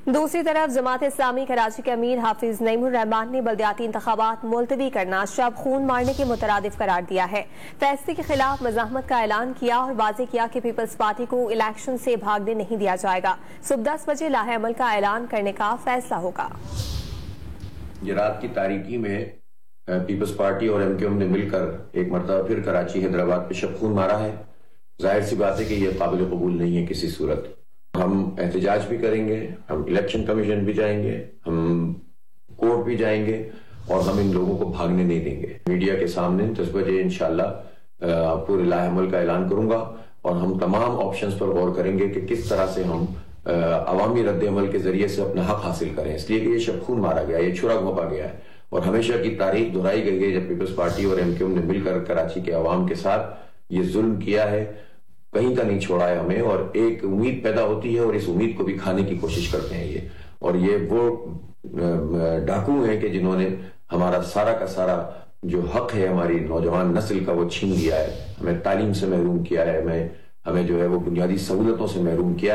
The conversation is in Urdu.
دوسری طرف جماعت اسلامی کراچی کے امیر حافظ نعیم الرحمان نے بلدیاتی انتخابات ملتوی کرنا شب خون مارنے کے مترادف قرار دیا ہے۔ فیصلے کے خلاف مزاحمت کا اعلان کیا اور واضح کیا کہ پیپلز پارٹی کو الیکشن سے بھاگنے نہیں دیا جائے گا۔ صبح 10 بجے لاہے عمل کا اعلان کرنے کا فیصلہ ہوگا۔ یہ رات کی تاریکی میں پیپلز پارٹی اور ایم کیو ایم نے مل کر ایک مرتبہ پھر کراچی حیدرآباد پہ شب خون مارا ہے۔ ظاہر سی بات ہے کہ یہ قابل قبول نہیں ہے کسی صورت۔ ہم احتجاج بھی کریں گے، ہم الیکشن کمیشن بھی جائیں گے، ہم کورٹ بھی جائیں گے اور ہم ان لوگوں کو بھاگنے نہیں دیں گے۔ میڈیا کے سامنے 10 بجے انشاءاللہ پورے لاہے عمل کا اعلان کروں گا اور ہم تمام آپشنز پر غور کریں گے کہ کس طرح سے ہم عوامی رد عمل کے ذریعے سے اپنا حق حاصل کریں، اس لیے کہ یہ شب خون مارا گیا، یہ چھرا گھونپا گیا ہے اور ہمیشہ کی تاریخ دہرائی گئی ہے جب پیپلز پارٹی اور ایم کیو ایم نے مل کر کراچی کے عوام کے ساتھ یہ ظلم کیا ہے، کہیں کا نہیں چھوڑا ہے ہمیں، اور ایک امید پیدا ہوتی ہے اور اس امید کو بھی کھانے کی کوشش کرتے ہیں یہ وہ ڈاکو ہیں کہ جنہوں نے ہمارا سارا کا سارا جو حق ہے ہماری نوجوان نسل کا وہ چھین لیا ہے، ہمیں تعلیم سے محروم کیا ہے، ہمیں جو ہے وہ بنیادی سہولتوں سے محروم کیا ہے۔